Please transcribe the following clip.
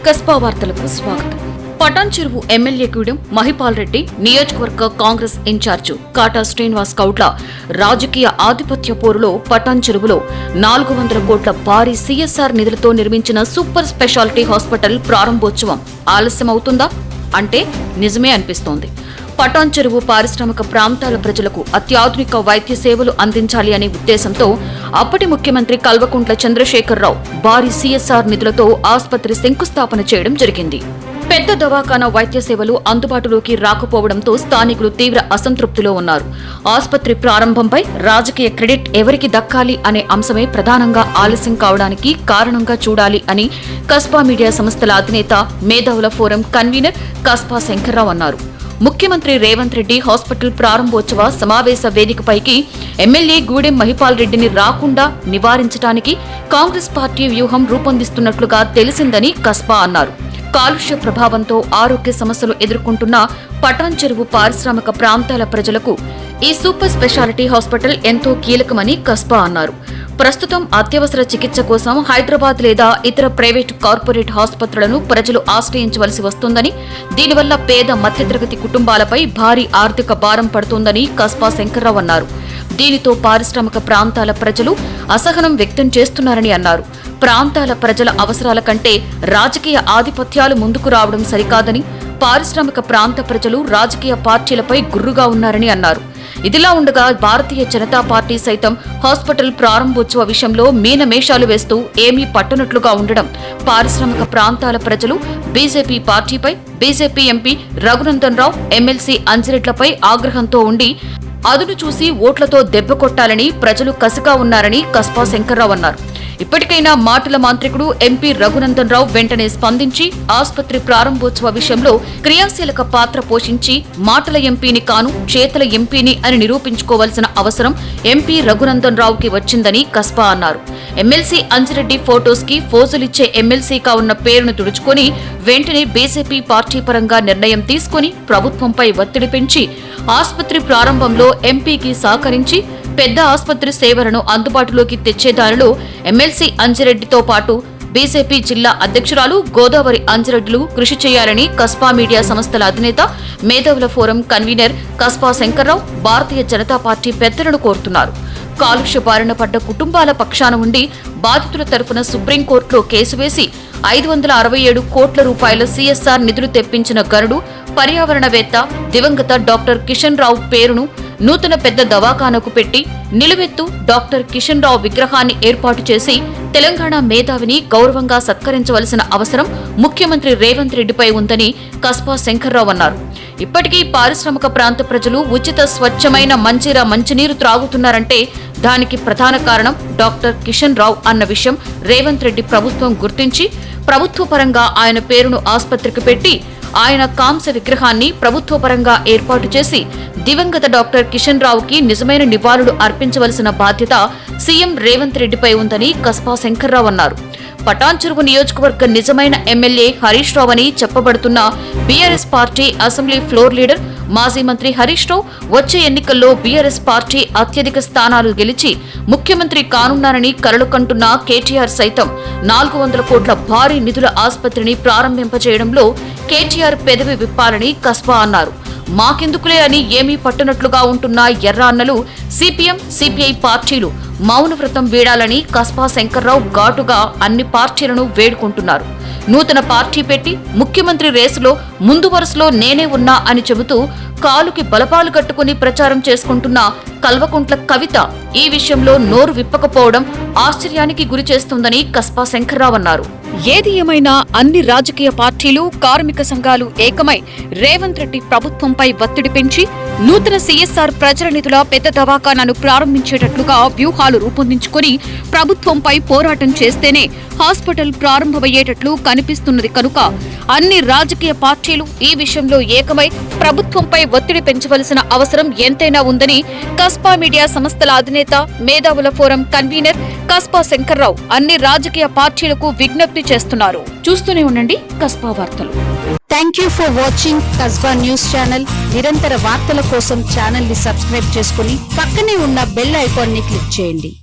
కస్బా వార్తలకు స్వాగతం. పటాన్ చెరువు ఎమ్మెల్యే గూడెం మహిపాల్ రెడ్డి నియోజకవర్గ కాంగ్రెస్ ఇన్ఛార్జి కాటా శ్రీనివాస్ గౌడ్ల రాజకీయ ఆధిపత్య పోరులో పటాన్ చెరువులో 400 కోట్ల భారీ సీఎస్ఆర్ నిధులతో నిర్మించిన సూపర్ స్పెషాలిటీ హాస్పిటల్ ప్రారంభోత్సవం ఆలస్యమవుతుందా అంటే నిజమే అనిపిస్తోంది. పటాన్ చెరువు పారిశ్రామిక ప్రాంతాల ప్రజలకు అత్యాధునిక వైద్య సేవలు అందించాలి అనే ఉద్దేశంతో అప్పటి ముఖ్యమంత్రి కల్వకుంట్ల చంద్రశేఖరరావు భారీ సీఎస్ఆర్ నిధులతో ఆసుపత్రి శంకుస్థాపన చేయడం జరిగింది. పెద్ద దవాఖానా వైద్య సేవలు అందుబాటులోకి రాకపోవడంతో స్థానికులు తీవ్ర అసంతృప్తిలో ఉన్నారు. ఆసుపత్రి ప్రారంభంపై రాజకీయ క్రెడిట్ ఎవరికి దక్కాలి అనే అంశమే ప్రధానంగా ఆలస్యం కావడానికి కారణంగా చూడాలి అని కస్బా మీడియా సంస్థల అధినేత మేధావుల ఫోరం కన్వీనర్ కస్బా శంకర్రావు అన్నారు. ముఖ్యమంత్రి రేవంత్ రెడ్డి హాస్పిటల్ ప్రారంభోత్సవ సమావేశ వేదికపైకి ఎమ్మెల్యే గూడెం మహిపాల్ రెడ్డిని రాకుండా నివారించడానికి కాంగ్రెస్ పార్టీ వ్యూహం రూపొందిస్తున్నట్లుగా తెలిసిందని కస్బా అన్నారు. కాలుష్య ప్రభావంతో ఆరోగ్య సమస్యలు ఎదుర్కొంటున్న పటాన్ చెరువు పారిశ్రామిక ప్రాంతాల ప్రజలకు ఈ సూపర్ స్పెషాలిటీ హాస్పిటల్ ఎంతో కీలకమని కస్బా అన్నారు. ప్రస్తుతం అత్యవసర చికిత్స కోసం హైదరాబాద్ లేదా ఇతర ప్రైవేటు కార్పొరేట్ ఆసుపత్రులను ప్రజలు ఆశ్రయించవలసి వస్తోందని, దీనివల్ల పేద మధ్యతరగతి కుటుంబాలపై భారీ ఆర్థిక భారం పడుతోందని కస్బా శంకర్రావు అన్నారు. దీనితో పారిశ్రామిక ప్రాంతాల ప్రజలు అసహనం వ్యక్తం చేస్తున్నారని అన్నారు. ప్రాంతాల ప్రజల అవసరాల కంటే రాజకీయ ఆధిపత్యాలు ముందుకు రావడం సరికాదని, పారిశ్రామిక ప్రాంత ప్రజలు రాజకీయ పార్టీలపై గుర్రుగా ఉన్నారని అన్నారు. ఇదిలా ఉండగా భారతీయ జనతా పార్టీ సైతం హాస్పిటల్ ప్రారంభోత్సవ విషయంలో మీనమేషాలు వేస్తూ ఏమీ పట్టనట్లుగా ఉండడం పారిశ్రామిక ప్రాంతాల ప్రజలు బీజేపీ పార్టీపై, BJP MP Raghunandan Rao, MLC అంజిరెడ్లపై ఆగ్రహంతో ఉండి అదును చూసి ఓట్లతో దెబ్బ కొట్టాలని ప్రజలు కసిగా ఉన్నారని కస్బా శంకర్రావు అన్నారు. ఇప్పటికైనా మాటల మాంత్రికుడు ఎంపీ రఘునందన్ రావు వెంటనే స్పందించి ఆసుపత్రి ప్రారంభోత్సవ విషయంలో క్రియాశీలక పాత్ర పోషించి మాటల ఎంపీని కాను చేతల ఎంపీని అని నిరూపించుకోవాల్సిన అవసరం ఎంపీ రఘునందన్ రావుకి వచ్చిందని కస్బా అన్నారు. ఎమ్మెల్సీ అంజిరెడ్డి ఫోటోస్ కి ఫోజులిచ్చే ఎమ్మెల్సీగా ఉన్న పేరును తుడుచుకుని వెంటనే బీజేపీ పార్టీ పరంగా నిర్ణయం తీసుకుని ప్రభుత్వంపై ఒత్తిడి పెంచి ఆసుపత్రి ప్రారంభంలో ఎంపీకి సహకరించి పెద్ద ఆసుపత్రి సేవలను అందుబాటులోకి తెచ్చే దానిలో ఎమ్మెల్సీ అంజిరెడ్డితో పాటు బీజేపీ జిల్లా అధ్యక్షురాలు గోదావరి అంజిరెడ్డిలు కృషి చేయాలని కస్బా మీడియా సంస్థల అధినేత మేధావుల forum convener Kasba Shankarrao Bharatiya Janata party పెద్దలను కోరుతున్నారు. కాలుష్య బారిన పడ్డ కుటుంబాల పక్షాన ఉండి బాధితుల తరఫున సుప్రీంకోర్టులో కేసు వేసి 567 కోట్ల రూపాయల సీఎస్ఆర్ నిధులు తెప్పించిన గరుడు పర్యావరణవేత్త దివంగత డాక్టర్ కిషన్ రావు పేరును నూతన పెద్ద దవాఖానకు పెట్టి నిలువెత్తు డాక్టర్ కిషన్ రావు విగ్రహాన్ని ఏర్పాటు చేసి తెలంగాణ మేధావిని గౌరవంగా సత్కరించవలసిన అవసరం ముఖ్యమంత్రి రేవంత్ రెడ్డిపై ఉందని కస్బా శంకర్రావు అన్నారు. ఇప్పటికీ పారిశ్రామిక ప్రాంత ప్రజలు ఉచిత స్వచ్ఛమైన మంచినీరు త్రాగుతున్నారంటే దానికి ప్రధాన కారణం డాక్టర్ కిషన్ రావు అన్న విషయం రేవంత్ రెడ్డి ప్రభుత్వం గుర్తించి ప్రభుత్వ పరంగా ఆయన పేరును ఆసుపత్రికి పెట్టి ఆయన కాంస్య విగ్రహాన్ని ప్రభుత్వ పరంగా ఏర్పాటు చేసి దివంగత డాక్టర్ కిషన్ రావుకి నిజమైన నివాళులు అర్పించవలసిన బాధ్యత సీఎం రేవంత్ రెడ్డిపై ఉందని కస్బా శంకర్రావు అన్నారు. పటాన్ చెరువు నియోజకవర్గ నిజమైన ఎమ్మెల్యే హరీష్ రావు అని చెప్పబడుతున్న BRS party assembly floor leader మాజీ మంత్రి హరీష్ రావు వచ్చే ఎన్నికల్లో బీఆర్ఎస్ పార్టీ అత్యధిక స్థానాలు గెలిచి ముఖ్యమంత్రి కానున్నారని కలలు కంటున్న కేటీఆర్ సైతం 400 కోట్ల భారీ నిధుల ఆసుపత్రిని ప్రారంభింపచేయడంలో కేటీఆర్ పెదవి విప్పాలని కస్బా అన్నారు. మాకెందుకులే అని ఏమీ పట్టునట్లుగా ఉంటున్న ఎర్ర అన్నలు సిపిఎం, సిపిఐ పార్టీలు మౌనవ్రతం వీడాలని కస్బా శంకర్రావు ఘాటుగా అన్ని పార్టీలను వేడుకుంటున్నారు. నూతన పార్టీ పెట్టి ముఖ్యమంత్రి రేసులో ముందు వరుసలో నేనే ఉన్నా అని చెబుతూ కాలుకి బలపాలు కట్టుకుని ప్రచారం చేసుకుంటున్న కల్వకుంట్ల కవిత ఈ విషయంలో నోరు విప్పకపోవడం ఆశ్చర్యానికి గురి చేస్తుందని కస్బా శంకర్రావు అన్నారు. ఏది ఏమైనా అన్ని రాజకీయ పార్టీలు, కార్మిక సంఘాలు ఏకమై రేవంత్ రెడ్డి ప్రభుత్వంపై ఒత్తిడి పెంచి నూతన సీఎస్ఆర్ ప్రజల నిధుల పెద్ద దవాఖానాను ప్రారంభించేటట్లుగా వ్యూహాలు రూపొందించుకుని ప్రభుత్వంపై పోరాటం చేస్తేనే హాస్పిటల్ ప్రారంభమయ్యేటట్లు కనిపిస్తున్నది కనుక అన్ని రాజకీయ పార్టీలు ఈ విషయంలో ఏకమై ప్రభుత్వంపై ఒత్తిడి పెంచవలసిన అవసరం ఎంతైనా ఉందని కస్బా మీడియా సంస్థల అధినేత మేధావుల ఫోరం కన్వీనర్ కస్బా శంకర్రావు అన్ని రాజకీయ పార్టీలకు విజ్ఞప్తి చేస్తున్నారు. చూస్తూనే ఉండండి కస్బా వార్తలు. Thank you for watching Kasba news channel. నిరంతర వార్తల కోసం ఛానల్ ని సబ్స్క్రైబ్ చేసుకుని పక్కనే ఉన్న బెల్ ఐకాన్ ని క్లిక్ చేయండి.